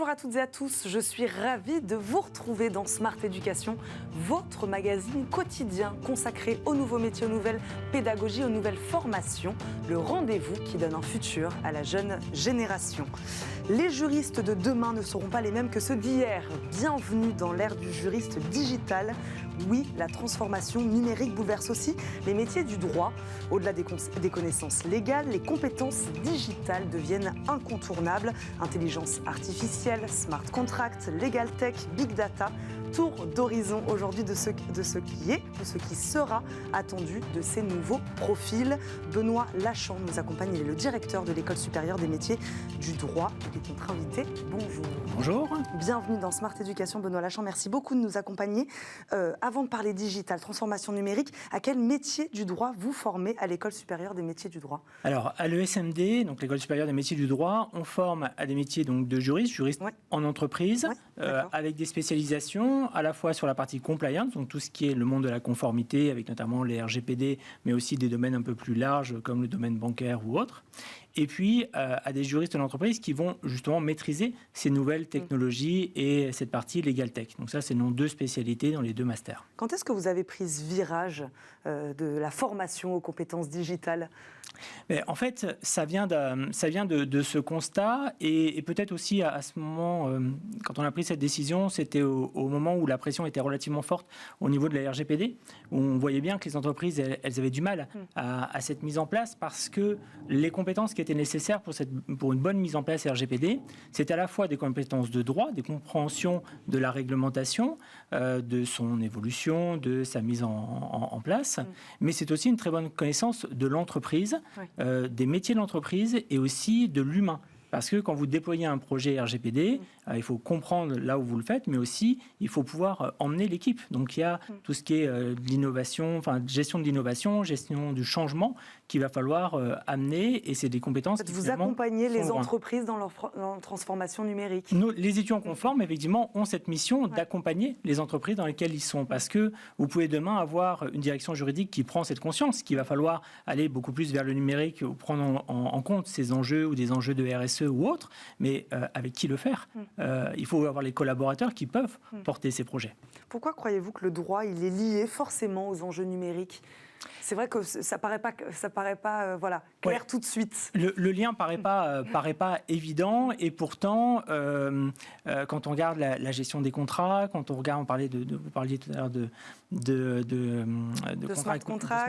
Bonjour à toutes et à tous, je suis ravie de vous retrouver dans Smart Education, votre magazine quotidien consacré aux nouveaux métiers, aux nouvelles pédagogies, aux nouvelles formations, le rendez-vous qui donne un futur à la jeune génération. Les juristes de demain ne seront pas les mêmes que ceux d'hier. Bienvenue dans l'ère du juriste digital. Oui, la transformation numérique bouleverse aussi les métiers du droit. Au-delà des connaissances légales, les compétences digitales deviennent incontournables. Intelligence artificielle, smart contract, legal tech, big data. Tour d'horizon aujourd'hui de ce qui sera attendu de ces nouveaux profils. Benoît Lachamp nous accompagne, il est le directeur de l'École supérieure des métiers du droit. Il est notre invité. Bonjour. Bonjour. Bienvenue dans Smart Education, Benoît Lachamp. Merci beaucoup de nous accompagner. Avant de parler digital, transformation numérique, à quel métier du droit vous formez à l'École supérieure des métiers du droit? Alors, à l'ESMD, donc l'École supérieure des métiers du droit, on forme à des métiers donc, de juristes Ouais. en entreprise, Ouais, avec des spécialisations à la fois sur la partie compliance, donc tout ce qui est le monde de la conformité, avec notamment les RGPD, mais aussi des domaines un peu plus larges, comme le domaine bancaire ou autre. Et puis, à des juristes de l'entreprise qui vont justement maîtriser ces nouvelles technologies et cette partie legal tech. Donc ça, c'est nos deux spécialités dans les deux masters. Quand est-ce que vous avez pris ce virage de la formation aux compétences digitales? Mais en fait, ça vient de ce constat et peut-être aussi à ce moment, quand on a pris cette décision, c'était au moment où la pression était relativement forte au niveau de la RGPD, où on voyait bien que les entreprises, elles avaient du mal à cette mise en place parce que les compétences qui étaient nécessaires pour une bonne mise en place RGPD, c'était à la fois des compétences de droit, des compréhensions de la réglementation, de son évolution, de sa mise en place, mais c'est aussi une très bonne connaissance de l'entreprise, des métiers de l'entreprise et aussi de l'humain. Parce que quand vous déployez un projet RGPD, il faut comprendre là où vous le faites, mais aussi il faut pouvoir emmener l'équipe. Donc il y a tout ce qui est de l'innovation, enfin gestion de l'innovation, gestion du changement qu'il va falloir amener, et c'est des compétences qui vous accompagnez les entreprises dans leur transformation numérique. Les étudiants qu'on forme, effectivement, ont cette mission d'accompagner les entreprises dans lesquelles ils sont. Parce que vous pouvez demain avoir une direction juridique qui prend cette conscience qu'il va falloir aller beaucoup plus vers le numérique ou prendre en compte ces enjeux ou des enjeux de RSE ou autres, mais avec qui le faire? Il faut avoir les collaborateurs qui peuvent porter ces projets. Pourquoi croyez-vous que le droit il est lié forcément aux enjeux numériques? C'est vrai que ça paraît pas clair tout de suite. Le lien paraît pas évident, et pourtant, quand on regarde la gestion des contrats, quand on regarde, vous parliez tout à l'heure de smart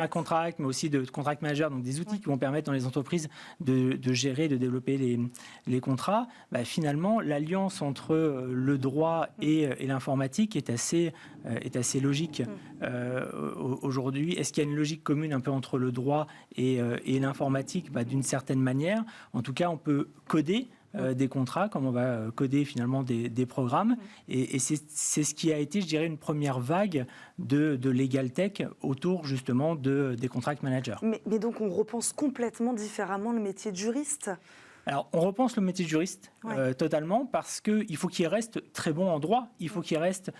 contract, mais aussi de contract manager, donc des outils qui vont permettre dans les entreprises de gérer, de développer les contrats. Finalement, l'alliance entre le droit et l'informatique est assez logique. Aujourd'hui, est-ce qu'il y a une logique commune un peu entre le droit et l'informatique? D'une certaine manière. En tout cas, on peut coder des contrats, comme on va coder finalement des programmes. Et c'est ce qui a été, je dirais, une première vague de legal tech autour justement des contract managers. Mais donc on repense complètement différemment le métier de juriste? Alors, on repense le métier de juriste totalement, parce qu'il faut qu'il reste très bon en droit, il faut qu'il reste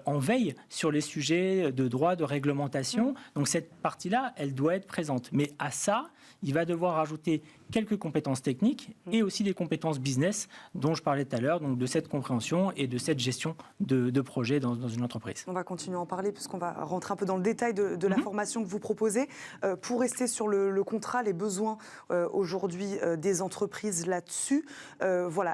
en veille sur les sujets de droit, de réglementation. Donc cette partie-là, elle doit être présente. Mais à ça, il va devoir rajouter quelques compétences techniques et aussi des compétences business dont je parlais tout à l'heure, donc de cette compréhension et de cette gestion de projet dans une entreprise. On va continuer à en parler puisqu'on va rentrer un peu dans le détail de la formation que vous proposez. Pour rester sur le contrat, les besoins aujourd'hui des entreprises là-dessus,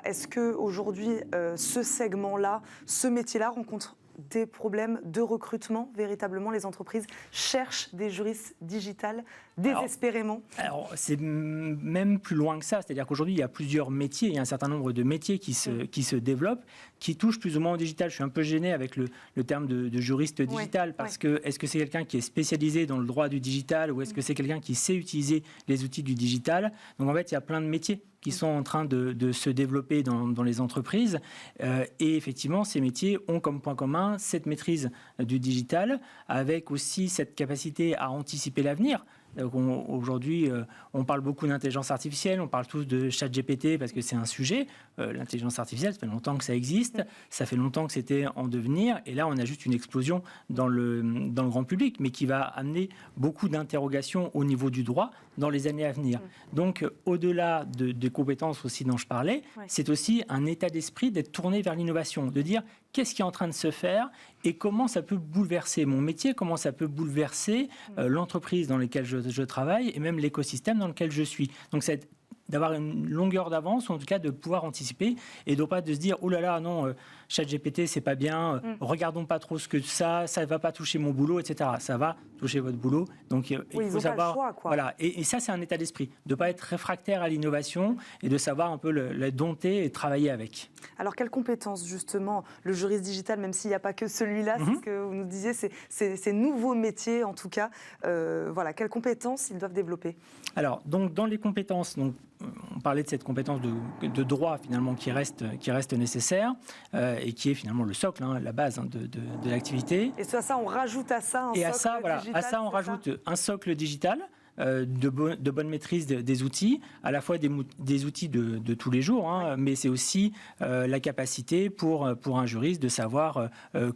est-ce qu'aujourd'hui, ce segment-là, ce métier-là rencontre des problèmes de recrutement? Véritablement, les entreprises cherchent des juristes digitales désespérément? Alors c'est même plus loin que ça. C'est-à-dire qu'aujourd'hui, il y a plusieurs métiers, il y a un certain nombre de métiers qui se développent, qui touchent plus ou moins au digital. Je suis un peu gêné avec le terme de juriste digital, parce que est-ce que c'est quelqu'un qui est spécialisé dans le droit du digital, ou est-ce que c'est quelqu'un qui sait utiliser les outils du digital? Donc en fait, il y a plein de métiers qui sont en train de se développer dans les entreprises. Et effectivement, ces métiers ont comme point commun cette maîtrise du digital, avec aussi cette capacité à anticiper l'avenir. Aujourd'hui, on parle beaucoup d'intelligence artificielle, on parle tous de ChatGPT parce que c'est un sujet. L'intelligence artificielle, ça fait longtemps que ça existe, ça fait longtemps que c'était en devenir, et là, on a juste une explosion dans le grand public, mais qui va amener beaucoup d'interrogations au niveau du droit dans les années à venir. Donc, au-delà des compétences aussi dont je parlais, c'est aussi un état d'esprit d'être tourné vers l'innovation, de dire qu'est-ce qui est en train de se faire et comment ça peut bouleverser mon métier, comment ça peut bouleverser l'entreprise dans laquelle je travaille et même l'écosystème dans lequel je suis. Donc, c'est d'avoir une longueur d'avance, ou en tout cas de pouvoir anticiper, et non pas de se dire « Oh là là, non, ChatGPT, c'est pas bien, regardons pas trop ce que ça va pas toucher mon boulot, etc. » Ça va toucher votre boulot, donc il faut savoir... Pas le choix, quoi. Voilà, et ça, c'est un état d'esprit, de ne pas être réfractaire à l'innovation et de savoir un peu la dompter et travailler avec. Alors, quelles compétences, justement, le juriste digital, même s'il n'y a pas que celui-là, c'est ce que vous nous disiez, ces nouveaux métiers, en tout cas, voilà, quelles compétences ils doivent développer? Alors, donc, dans les compétences, donc, on parlait de cette compétence de droit, finalement, qui reste nécessaire et qui est finalement le socle, la base de l'activité. Et ça, on rajoute à ça un socle digital. À ça, on rajoute un socle digital. De bonne maîtrise des outils, à la fois des outils de tous les jours, mais c'est aussi la capacité pour un juriste de savoir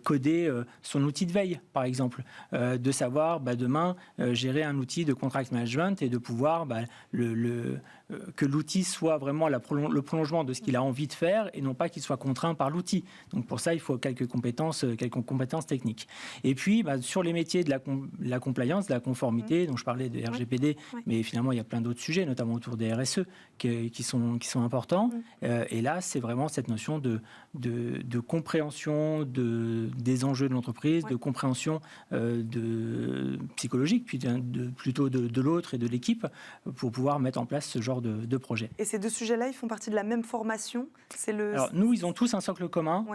coder son outil de veille, par exemple, de savoir demain gérer un outil de contract management et de pouvoir que l'outil soit vraiment le prolongement de ce qu'il a envie de faire et non pas qu'il soit contraint par l'outil. Donc pour ça, il faut quelques compétences techniques. Et puis, sur les métiers de la compliance, de la conformité, dont je parlais de RGPD, mais finalement, il y a plein d'autres sujets, notamment autour des RSE, qui sont importants. Et là, c'est vraiment cette notion de compréhension des enjeux de l'entreprise, de compréhension psychologique, puis plutôt de l'autre et de l'équipe, pour pouvoir mettre en place ce genre de projet. Et ces deux sujets-là, ils font partie de la même formation? Alors, nous, ils ont tous un socle commun.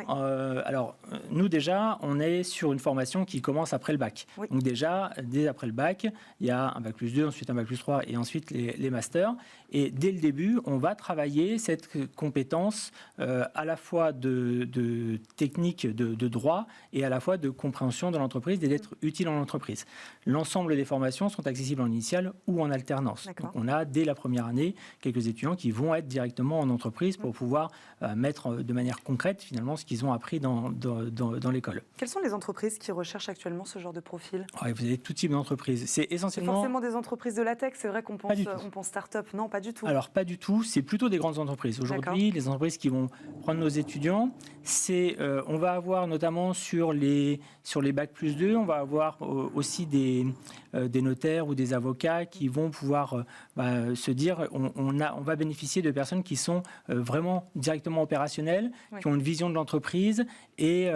Nous, déjà, on est sur une formation qui commence après le bac. Donc déjà, dès après le bac, il y a un bac plus 2, ensuite un bac plus 3 et ensuite les masters. Et dès le début, on va travailler cette compétence à la fois de technique de droit et à la fois de compréhension de l'entreprise et d'être utile en entreprise. L'ensemble des formations sont accessibles en initiale ou en alternance. Donc on a, dès la première année, quelques étudiants qui vont être directement en entreprise pour pouvoir mettre de manière concrète, finalement, ce qu'ils ont appris dans l'école. Quelles sont les entreprises qui recherchent actuellement ce genre de profil? Vous avez tout type d'entreprises. C'est essentiellement... C'est forcément des entreprises de la tech, c'est vrai qu'on pense start-up. Non, pas du tout. Alors, pas du tout. C'est plutôt des grandes entreprises. Aujourd'hui, les entreprises qui vont prendre nos étudiants, on va avoir notamment sur les bacs plus 2, on va avoir aussi des notaires ou des avocats qui vont pouvoir se dire on va bénéficier de personnes qui sont vraiment directement opérationnelles, qui ont une vision de l'entreprise et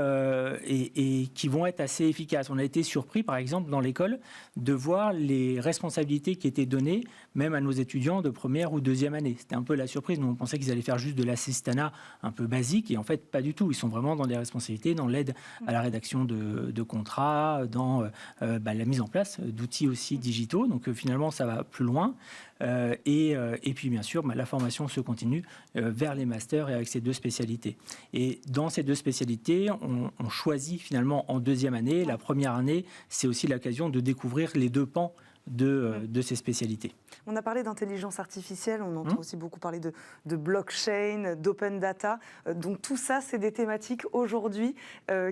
qui vont être assez efficaces. On a été surpris, par exemple, dans l'école, de voir les responsabilités qui étaient données, même à nos étudiants de première ou deuxième année. C'était un peu la surprise. Nous, on pensait qu'ils allaient faire juste de l'assistanat un peu basique, et en fait, pas du tout. Ils sont vraiment dans des responsabilités, dans l'aide à la rédaction de contrats, dans la mise en place d'outils aussi digitaux. Donc, finalement, ça va plus loin. Et puis, bien sûr, la formation se continue vers les masters et avec ces deux spécialités. Et dans ces deux spécialités, on choisit finalement en deuxième année. La première année, c'est aussi l'occasion de découvrir les deux pans de ces spécialités. On a parlé d'intelligence artificielle, on entend aussi beaucoup parler de blockchain, d'open data. Donc tout ça, c'est des thématiques aujourd'hui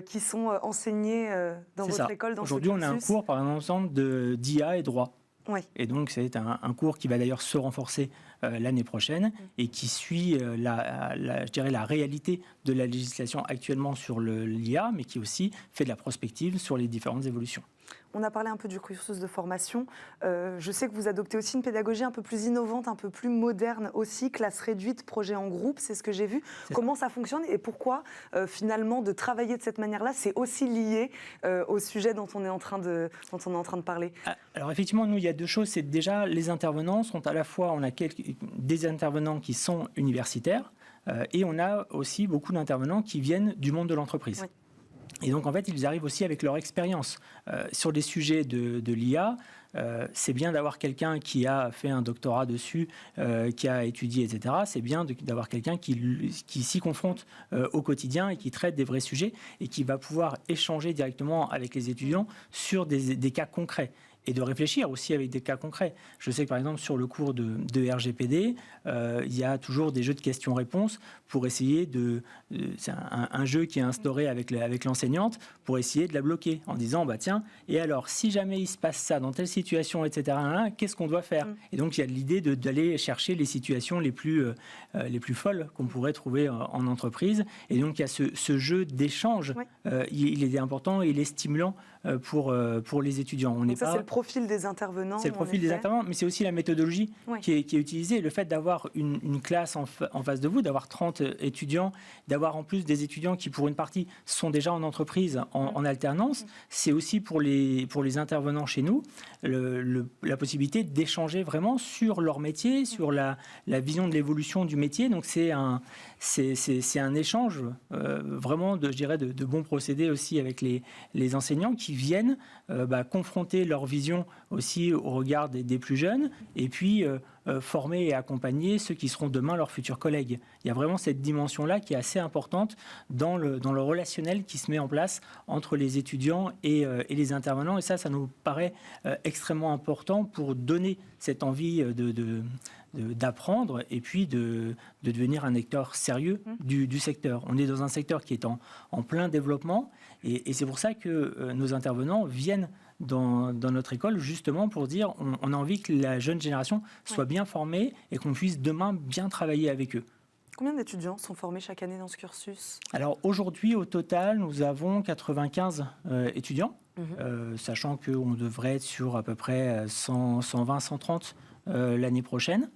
qui sont enseignées dans votre école, dans Aujourd'hui, on a un cours par ensemble d'IA et droit. Et donc, c'est un cours qui va d'ailleurs se renforcer l'année prochaine et qui suit, je dirais, la réalité de la législation actuellement sur l'IA, mais qui aussi fait de la prospective sur les différentes évolutions. On a parlé un peu du cursus de formation. Je sais que vous adoptez aussi une pédagogie un peu plus innovante, un peu plus moderne aussi, classe réduite, projet en groupe, c'est ce que j'ai vu. Comment ça fonctionne et pourquoi finalement de travailler de cette manière-là, c'est aussi lié au sujet dont on est en train de parler? Alors effectivement, nous, il y a deux choses. C'est déjà, les intervenants sont à la fois, on a des intervenants qui sont universitaires et on a aussi beaucoup d'intervenants qui viennent du monde de l'entreprise. Et donc, en fait, ils arrivent aussi avec leur expérience. Sur des sujets de l'IA, c'est bien d'avoir quelqu'un qui a fait un doctorat dessus, qui a étudié, etc. C'est bien d'avoir quelqu'un qui s'y confronte au quotidien et qui traite des vrais sujets et qui va pouvoir échanger directement avec les étudiants sur des cas concrets. et de réfléchir aussi avec des cas concrets. Je sais que par exemple sur le cours de RGPD, il y a toujours des jeux de questions-réponses pour essayer c'est un jeu qui est instauré avec l'enseignante pour essayer de la bloquer en disant tiens, et alors si jamais il se passe ça dans telle situation, etc., qu'est-ce qu'on doit faire? Et donc il y a l'idée d'aller chercher les situations les plus folles qu'on pourrait trouver en entreprise. Et donc il y a ce jeu d'échange, il est important et il est stimulant pour les étudiants. Donc ça, c'est le profil des intervenants. C'est le profil des intervenants, mais c'est aussi la méthodologie qui est utilisée. Le fait d'avoir une classe en face de vous, d'avoir 30 étudiants, d'avoir en plus des étudiants qui, pour une partie, sont déjà en entreprise, en alternance, c'est aussi pour les intervenants chez nous, la possibilité d'échanger vraiment sur leur métier, sur la vision de l'évolution du métier. Donc c'est un échange vraiment, je dirais, de bons procédés aussi avec les enseignants qui viennent confronter leur vision aussi au regard des plus jeunes et puis former et accompagner ceux qui seront demain leurs futurs collègues. Il y a vraiment cette dimension-là qui est assez importante dans le relationnel qui se met en place entre les étudiants et les intervenants. Et ça nous paraît extrêmement important pour donner cette envie d'apprendre et puis de devenir un acteur sérieux du secteur. On est dans un secteur qui est en plein développement et c'est pour ça que nos intervenants viennent dans notre école justement pour dire on a envie que la jeune génération soit bien formée et qu'on puisse demain bien travailler avec eux. Combien d'étudiants sont formés chaque année dans ce cursus? Alors aujourd'hui, au total, nous avons 95 étudiants, sachant qu'on devrait être sur à peu près 120, 130 l'année prochaine.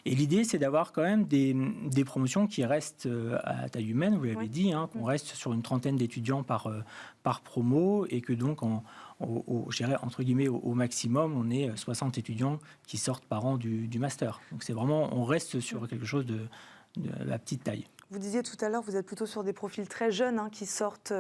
Et l'idée, c'est d'avoir quand même des promotions qui restent à taille humaine, vous l'avez dit, qu'on reste sur une trentaine d'étudiants par promo et que donc, je dirais, entre guillemets, au maximum, on est 60 étudiants qui sortent par an du master. Donc c'est vraiment, on reste sur quelque chose de la petite taille. Vous disiez tout à l'heure, vous êtes plutôt sur des profils très jeunes qui sortent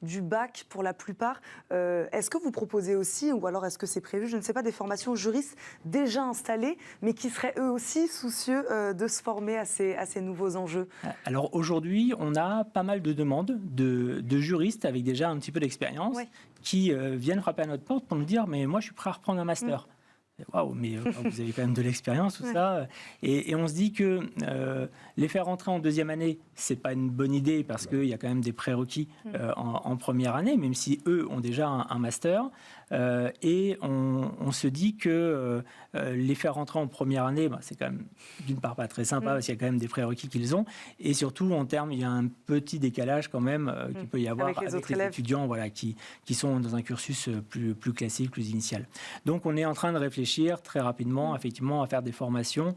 du bac pour la plupart. Est-ce que vous proposez aussi, ou alors est-ce que c'est prévu, je ne sais pas, des formations juristes déjà installées, mais qui seraient eux aussi soucieux de se former à ces nouveaux enjeux? Alors aujourd'hui, on a pas mal de demandes de juristes avec déjà un petit peu d'expérience qui viennent frapper à notre porte pour nous dire « mais moi je suis prêt à reprendre un master ». Waouh, mais vous avez quand même de l'expérience, tout ça. Et on se dit que les faire rentrer en deuxième année, c'est pas une bonne idée parce qu'il y a quand même des prérequis en première année, même si eux ont déjà un master. Et on se dit que les faire rentrer en première année, c'est quand même d'une part pas très sympa parce qu'il y a quand même des prérequis qu'ils ont. Et surtout, en termes, il y a un petit décalage quand même qu'il peut y avoir avec les étudiants qui sont dans un cursus plus classique, plus initial. Donc on est en train de réfléchir très rapidement effectivement à faire des formations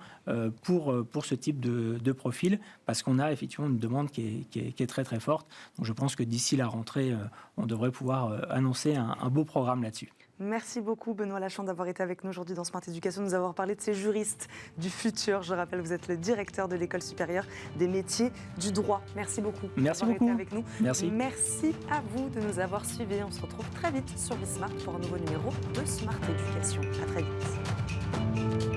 pour ce type de profil parce qu'on a effectivement une demande qui est très très forte. Donc je pense que d'ici la rentrée, on devrait pouvoir annoncer un beau programme là-dessus. Merci beaucoup Benoît Lachan d'avoir été avec nous aujourd'hui dans Smart Education, nous avoir parlé de ces juristes du futur. Je rappelle, vous êtes le directeur de l'École supérieure des métiers du droit. Merci beaucoup d'avoir été avec nous. Merci. Merci à vous de nous avoir suivis. On se retrouve très vite sur Bismart pour un nouveau numéro de Smart Education. À très vite.